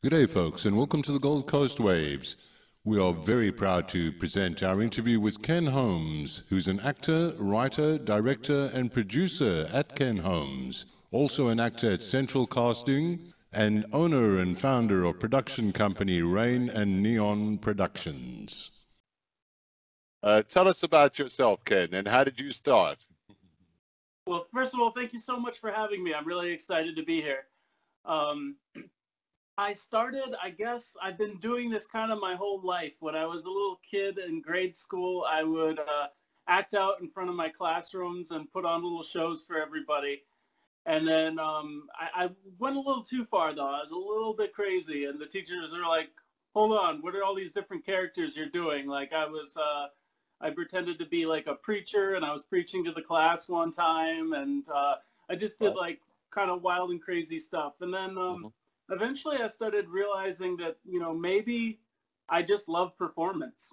Good day, folks, and welcome to the Gold Coast Waves. We are very proud to present our interview with Ken Holmes, who's an actor, writer, director, and producer at Ken Holmes, also an actor at Central Casting, and owner and founder of production company Rain and Neon Productions. Tell us about yourself, Ken, and how did you start? Well, first of all, thank you so much for having me. I'm really excited to be here. I started, I guess, I've been doing this kind of my whole life. When I was a little kid in grade school, I would act out in front of my classrooms and put on little shows for everybody. And then I went a little too far, though. I was a little bit crazy, and the teachers were like, hold on, what are all these different characters you're doing? Like I pretended to be like a preacher, and I was preaching to the class one time, and I just did like kind of wild and crazy stuff. And then eventually I started realizing that, maybe I just love performance.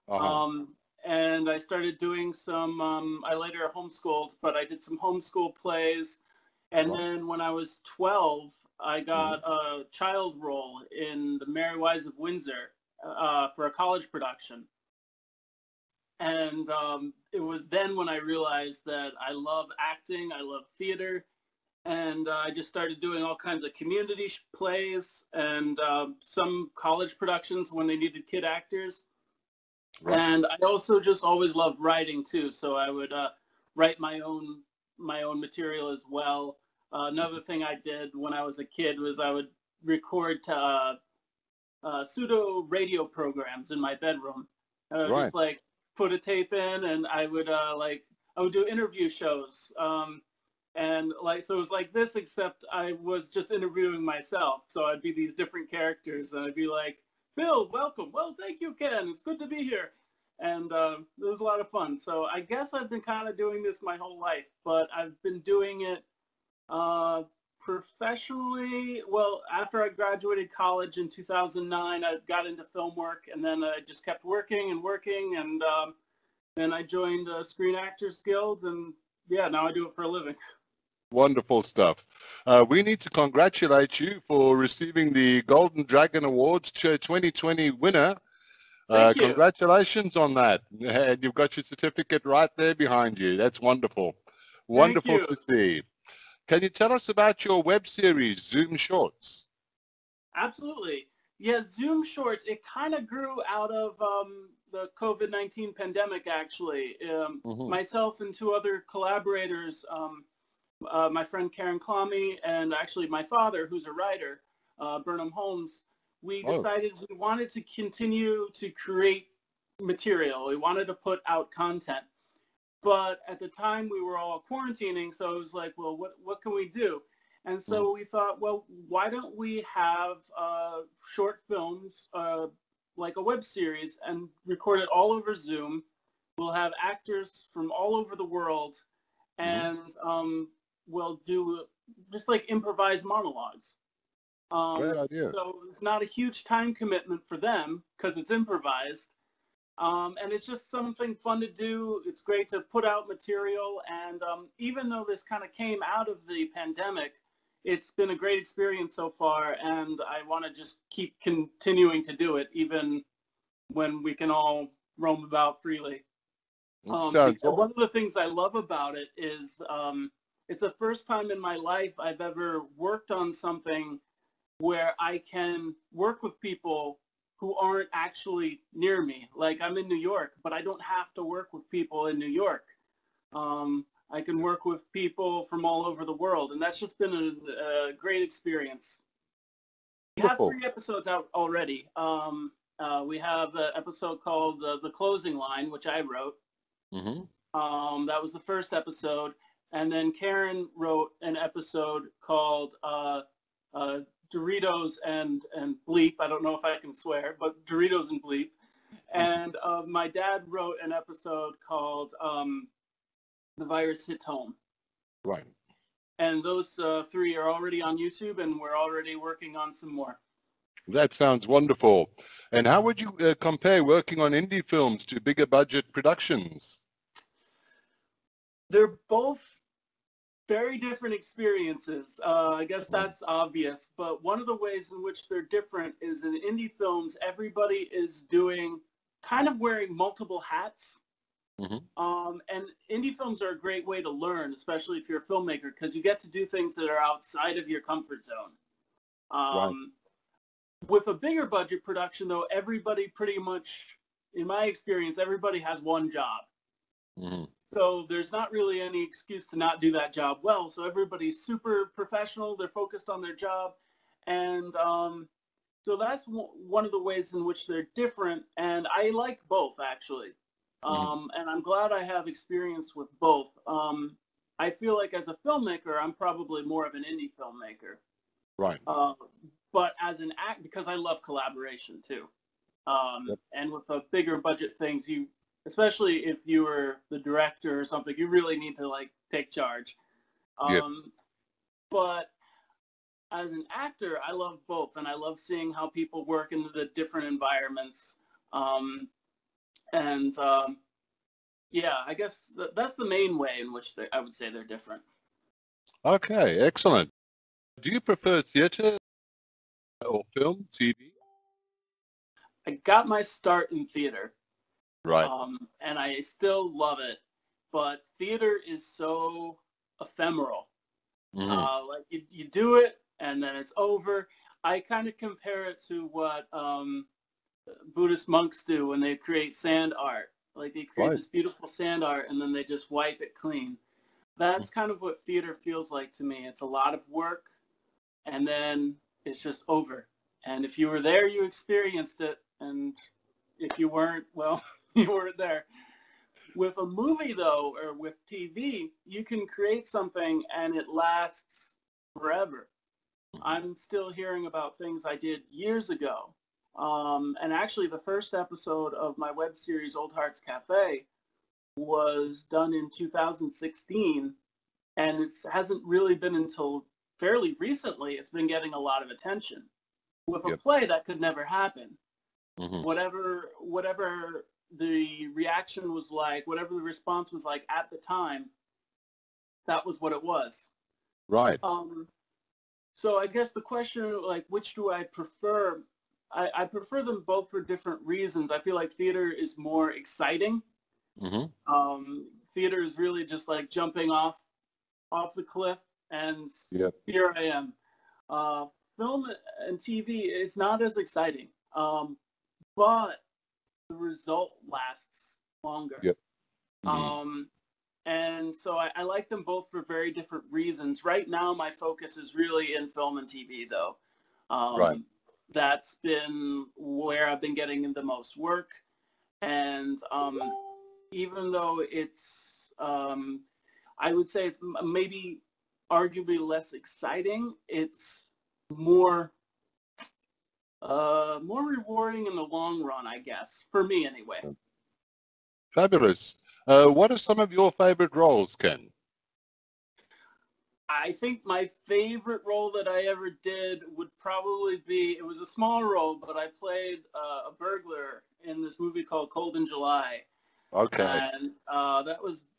And I started doing some, I later homeschooled, but I did some homeschool plays. And then when I was 12, I got a child role in The Merry Wives of Windsor for a college production. And it was then when I realized that I love acting, I love theater, and I just started doing all kinds of community plays and some college productions when they needed kid actors. And I also just always loved writing too, so I would write my own material as well. Another thing I did when I was a kid was I would record pseudo radio programs in my bedroom. Just like put a tape in, and I would do interview shows. And so it was like this, except I was just interviewing myself. So I'd be these different characters, and I'd be like, Bill, welcome. Well, thank you, Ken. It's good to be here. And it was a lot of fun. So I guess I've been kind of doing this my whole life, but I've been doing it professionally. Well, after I graduated college in 2009, I got into film work, and then I just kept working, and then I joined the Screen Actors Guild, and yeah, now I do it for a living. Wonderful stuff. We need to congratulate you for receiving the Golden Dragon Awards 2020 winner. Thank you. Congratulations on that. And you've got your certificate right there behind you. That's wonderful. Wonderful to see. Can you tell us about your web series, Zoom Shorts? Absolutely. Yeah, Zoom Shorts, it kind of grew out of the COVID-19 pandemic, actually. Myself and two other collaborators, my friend Karen Clommey and actually my father, who's a writer, Burnham Holmes, we decided we wanted to continue to create material. We wanted to put out content. But at the time we were all quarantining, so it was like, well, what can we do? And so we thought, well, why don't we have short films, like a web series, and record it all over Zoom. We'll have actors from all over the world, and we'll do just like improvised monologues. Great idea. So it's not a huge time commitment for them because it's improvised. And it's just something fun to do. It's great to put out material. And even though this kind of came out of the pandemic, it's been a great experience so far. And I want to just keep continuing to do it, even when we can all roam about freely. One of the things I love about it is it's the first time in my life I've ever worked on something where I can work with people who aren't actually near me. Like, I'm in New York, but I don't have to work with people in New York. I can work with people from all over the world, and that's just been a great experience. We have 3 episodes out already. We have an episode called The Closing Line, which I wrote. That was the first episode. And then Karen wrote an episode called Doritos and Bleep. I don't know if I can swear, but Doritos and Bleep. And my dad wrote an episode called The Virus Hits Home. Right. And those 3 are already on YouTube, and we're already working on some more. That sounds wonderful. And how would you compare working on indie films to bigger budget productions? They're both Very different experiences. I guess that's obvious, but one of the ways in which they're different is in indie films, everybody is doing kind of wearing multiple hats. And indie films are a great way to learn, especially if you're a filmmaker, because you get to do things that are outside of your comfort zone. With a bigger budget production, though, everybody pretty much, in my experience, everybody has one job. So there's not really any excuse to not do that job well. So everybody's super professional. They're focused on their job. And so that's one of the ways in which they're different. And I like both, actually. And I'm glad I have experience with both. I feel like as a filmmaker, I'm probably more of an indie filmmaker. Right. But as an act, because I love collaboration too. And with the bigger budget things, especially if you were the director or something, you really need to like take charge. But as an actor, I love both, and I love seeing how people work in the different environments. Yeah, I guess that's the main way in which I would say they're different. Okay, excellent. Do you prefer theater or film, TV? I got my start in theater. Right. And I still love it, but theater is so ephemeral. Like you do it and then it's over. I kind of compare it to what Buddhist monks do when they create sand art. Like they create this beautiful sand art and then they just wipe it clean. That's kind of what theater feels like to me. It's a lot of work and then it's just over. And if you were there, you experienced it. And if you weren't, well, you weren't there. With a movie, though, or with TV, you can create something and it lasts forever. I'm still hearing about things I did years ago. And actually, the first episode of my web series, Old Hearts Cafe, was done in 2016. And it hasn't really been until fairly recently it's been getting a lot of attention. With a play, that could never happen. Whatever the reaction was like, whatever the response was like at the time, that was what it was. Right. So I guess the question, like, which do I prefer? I prefer them both for different reasons. I feel like theater is more exciting. Theater is really just like jumping off the cliff, and here I am. Film and TV is not as exciting, but the result lasts longer. And so I like them both for very different reasons. Right now, my focus is really in film and TV, though. That's been where I've been getting the most work. And even though it's, I would say it's maybe arguably less exciting, it's more rewarding in the long run, I guess, for me anyway. Fabulous. What are some of your favorite roles, Ken? I think my favorite role that I ever did would probably be, it was a small role, but I played a burglar in this movie called Cold in July. Okay. And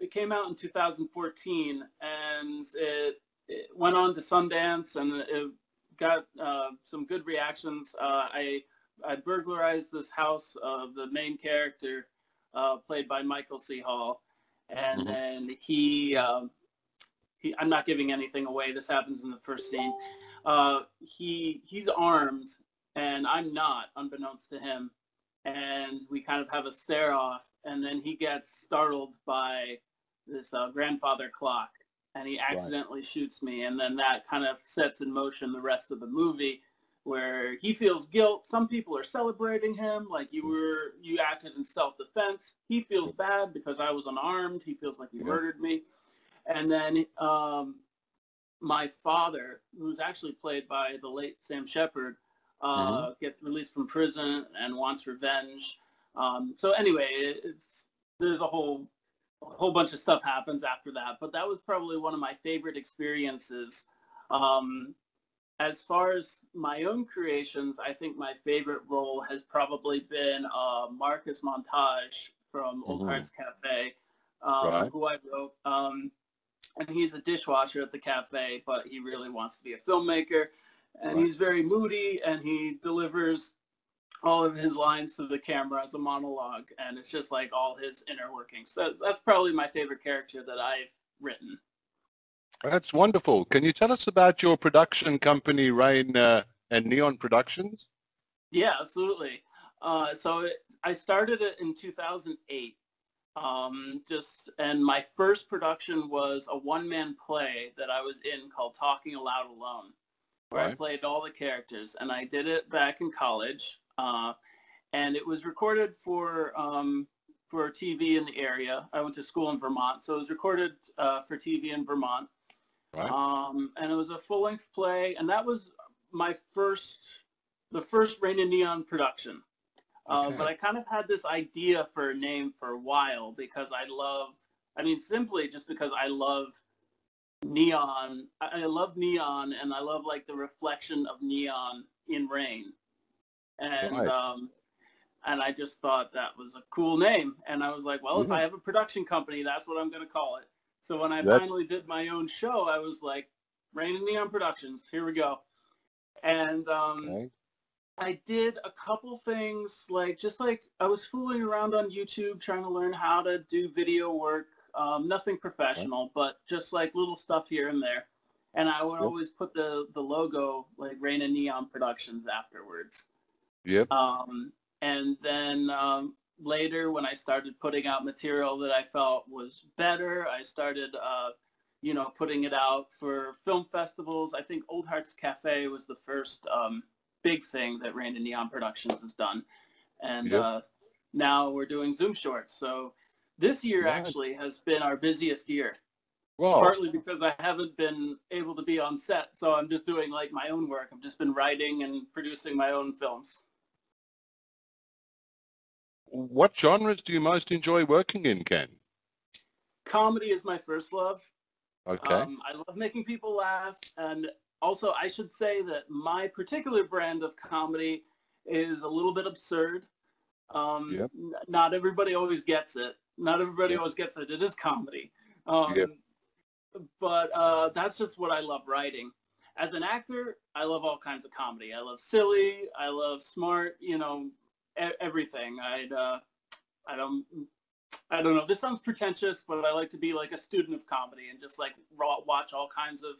it came out in 2014, and it went on to Sundance, and it got some good reactions. I burglarized this house of the main character, played by Michael C. Hall, and then I'm not giving anything away. This happens in the first scene. He's armed, and I'm not, unbeknownst to him, and we kind of have a stare-off, and then he gets startled by this grandfather clock, and he accidentally shoots me, and then that kind of sets in motion the rest of the movie, where he feels guilt. Some people are celebrating him, like you acted in self-defense. He feels bad because I was unarmed. He feels like he murdered me. And then my father, who's actually played by the late Sam Shepard, gets released from prison and wants revenge. So anyway, there's a whole bunch of stuff happens after that. But that was probably one of my favorite experiences. As far as my own creations, I think my favorite role has probably been Marcus Montage from Old Hearts Cafe, who I wrote. and he's a dishwasher at the cafe, but he really wants to be a filmmaker. And Right. he's very moody, and he delivers all of his lines to the camera as a monologue, and it's just like all his inner workings. So that's probably my favorite character that I've written. That's wonderful. Can you tell us about your production company, Rain and Neon Productions? Yeah, absolutely. I started it in 2008. And my first production was a one-man play that I was in called Talking Aloud Alone, where I Right. played all the characters, and I did it back in college. And it was recorded for TV in the area. I went to school in Vermont, so it was recorded for TV in Vermont. Right. And it was a full-length play, and that was the first Rain and Neon production. Okay. But I kind of had this idea for a name for a while because simply just because I love neon. I love neon, and I love like the reflection of neon in rain. And Right. and I just thought that was a cool name. And I was like, well, if Mhm. I have a production company, that's what I'm going to call it. So when I That's finally did my own show, I was like, Rain and Neon Productions, here we go. And okay. I did a couple things, like I was fooling around on YouTube trying to learn how to do video work, nothing Right. professional, but just like little stuff here and there. And I would Yep. always put the logo, like Rain and Neon Productions afterwards. Yep. And then later, when I started putting out material that I felt was better, I started, putting it out for film festivals. I think Old Hearts Cafe was the first big thing that Rain and Neon Productions has done. And Yep. now we're doing Zoom shorts. So this year Right. actually has been our busiest year, Well, partly because I haven't been able to be on set. So I'm just doing like my own work. I've just been writing and producing my own films. what genres do you most enjoy working in, Ken? Comedy is my first love. Okay. I love making people laugh, and also I should say that my particular brand of comedy is a little bit absurd. Yep. Not everybody always gets it. Not everybody Yep. always gets it. It is comedy. Yep. But that's just what I love writing. As an actor, I love all kinds of comedy. I love silly. I love smart. Everything. I don't I don't know. This sounds pretentious, but I like to be like a student of comedy and just like watch all kinds of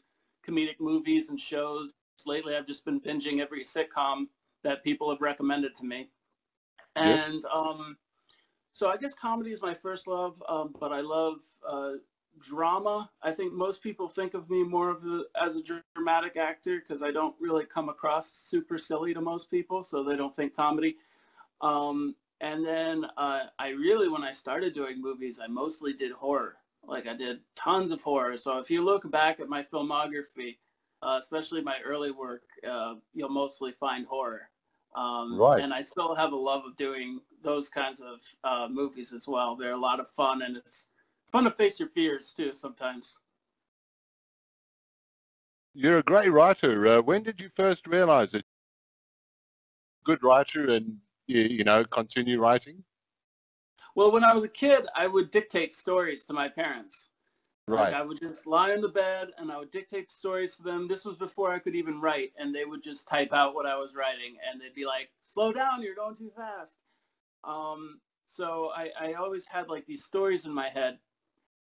comedic movies and shows. Lately, I've just been binging every sitcom that people have recommended to me. Yep. And so I guess comedy is my first love, but I love drama. I think most people think of me more as a dramatic actor because I don't really come across super silly to most people, so they don't think comedy. And then when I started doing movies, I mostly did horror. Like I did tons of horror. So if you look back at my filmography, especially my early work, you'll mostly find horror. Right. And I still have a love of doing those kinds of movies as well. They're a lot of fun, and it's fun to face your fears too sometimes. You're a great writer. When did you first realize that you're a good writer and continue writing? Well, when I was a kid, I would dictate stories to my parents. Like Right. I would just lie in the bed and I would dictate stories to them. This was before I could even write, and they would just type out what I was writing, and they'd be like, "Slow down, you're going too fast." So I always had like these stories in my head.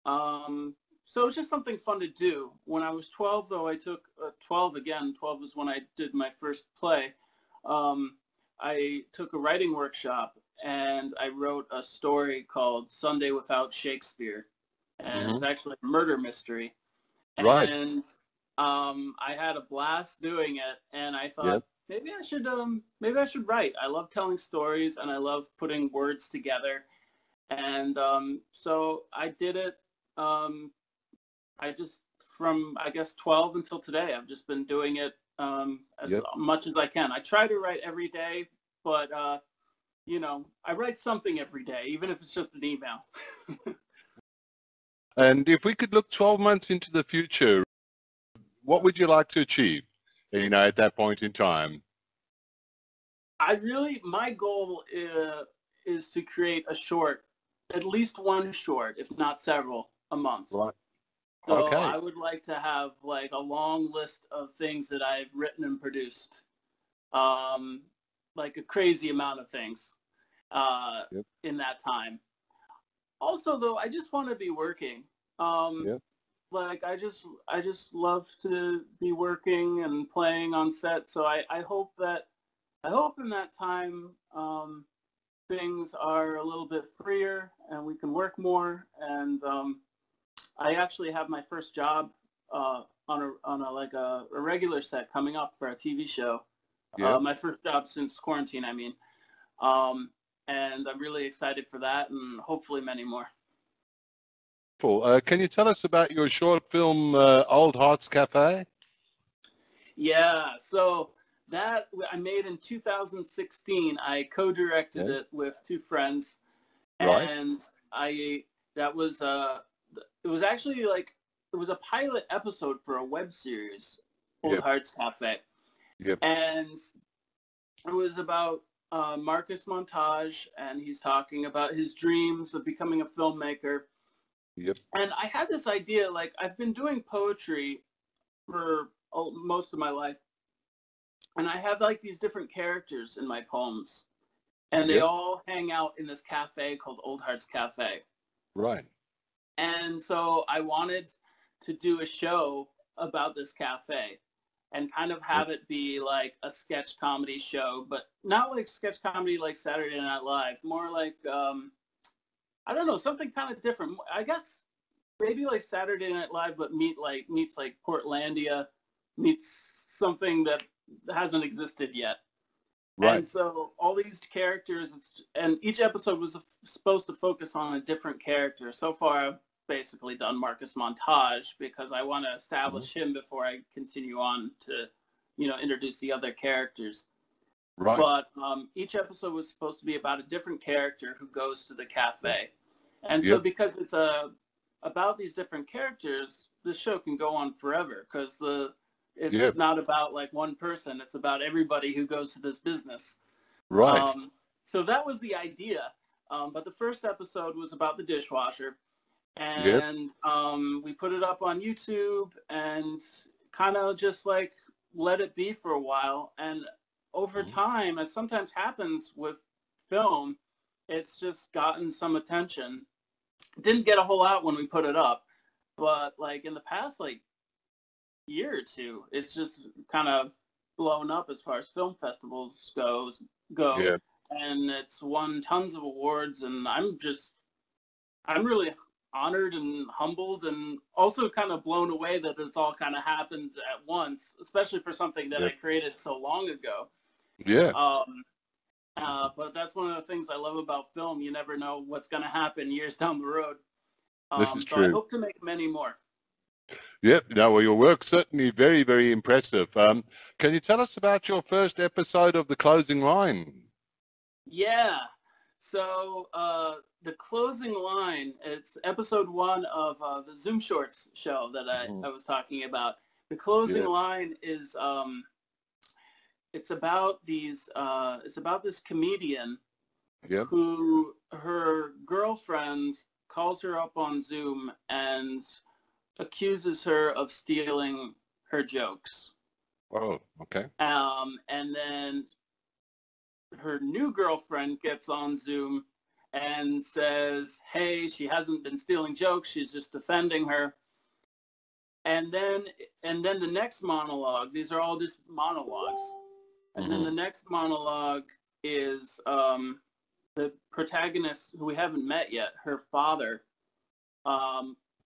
So it was just something fun to do. When I was 12, though, I took 12 again. 12 was when I did my first play. I took a writing workshop, and I wrote a story called Sunday Without Shakespeare. And Hmm. it's actually a murder mystery. Right. And I had a blast doing it, and I Yep. thought maybe I should write. I love telling stories, and I love putting words together. And so I did it. I just from I guess 12 until today, I've just been doing it as Yep. much as I can. I try to write every day, but I write something every day, even if it's just an email. And if we could look 12 months into the future, what would you like to achieve, at that point in time? My goal is to create a short, at least one short, if not several, a month. Right. So Okay. I would like to have like a long list of things that I've written and produced, like a crazy amount of things Yep. in that time. Also, though, I just want to be working. Um, Yep. like I just love to be working and playing on set. So I hope in that time things are a little bit freer and we can work more. And I actually have my first job on a like a regular set coming up for a TV show. Yep. My first job since quarantine, I mean. Um, and I'm really excited for that and hopefully many more. Cool. Can you tell us about your short film, Old Hearts Cafe? Yeah, so that I made in 2016. I co-directed Yeah. it with two friends, Right. and that was it was actually like it was a pilot episode for a web series, Old Yep. Hearts Cafe, Yep. and it was about Marcus Montage, and he's talking about his dreams of becoming a filmmaker. Yep. And I had this idea, like I've been doing poetry for most of my life, and I have like these different characters in my poems, and they Yep. all hang out in this cafe called Old Hearts Cafe. Right. And so I wanted to do a show about this cafe and kind of have it be like a sketch comedy show, but not like sketch comedy like Saturday Night Live, more like, I don't know, something kind of different. I guess maybe like Saturday Night Live, but meets like Portlandia, meets something that hasn't existed yet. Right. And so all these characters, and each episode was supposed to focus on a different character. So far, I've basically done Marcus Montage because I want to establish him before I continue on to, introduce the other characters. Right. But each episode was supposed to be about a different character who goes to the cafe. And so Yep. because it's about these different characters, the show can go on forever because it's Yep. not about like one person. It's about everybody who goes to this business. Right. So that was the idea. But the first episode was about the dishwasher. Yep. And we put it up on YouTube and kind of just like let it be for a while. And over time, as sometimes happens with film, it's just gotten some attention. Didn't get a whole lot when we put it up, but like in the past like year or two, it's just kind of blown up as far as film festivals go. Yeah. And it's won tons of awards, and I'm really honored and humbled and also kind of blown away that it's all kind of happened at once, especially for something that I created so long ago. Yeah. But that's one of the things I love about film. You never know what's going to happen years down the road. This is so true. I hope to make many more. Yep. No, well, your work's certainly very, very impressive. Can you tell us about your first episode of The Closing Line? Yeah. So the closing line, it's episode 1 of the Zoom Shorts show that I was talking about. The closing line is it's about this comedian who her girlfriend calls her up on Zoom and accuses her of stealing her jokes. Oh, okay. And then her new girlfriend gets on Zoom and says, hey, she hasn't been stealing jokes, she's just defending her. And then the next monologue, these are all just monologues. And then the next monologue is the protagonist, who we haven't met yet, her father,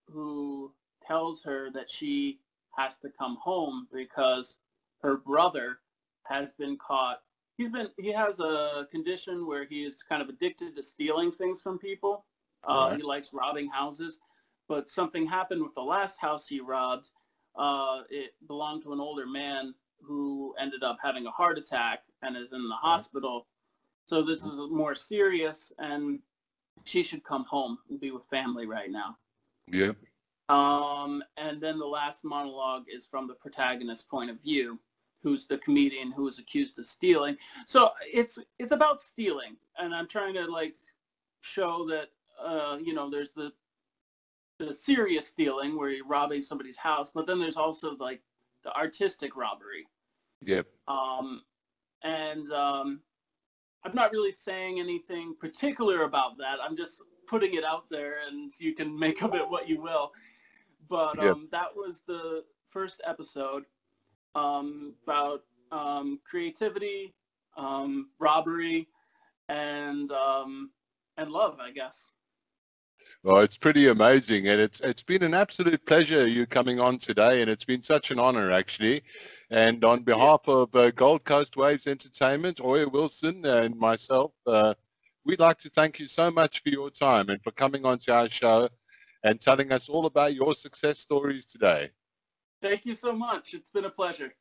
who tells her that she has to come home because her brother has been caught. He has a condition where he is kind of addicted to stealing things from people. He likes robbing houses, but something happened with the last house he robbed. It belonged to an older man who ended up having a heart attack and is in the hospital. So this is more serious, and she should come home and be with family right now. Yep. And then the last monologue is from the protagonist's point of view, who's the comedian who was accused of stealing. So it's about stealing, and I'm trying to like show that there's serious stealing where you're robbing somebody's house, but then there's also like the artistic robbery. Yep. I'm not really saying anything particular about that. I'm just putting it out there, and you can make of it what you will. But that was the first episode about creativity, robbery, and love, I guess. Well, it's pretty amazing, and it's been an absolute pleasure you coming on today, and it's been such an honor, actually. And on behalf of Gold Coast Waves Entertainment, Oya Wilson, and myself, we'd like to thank you so much for your time and for coming on to our show and telling us all about your success stories today. Thank you so much. It's been a pleasure.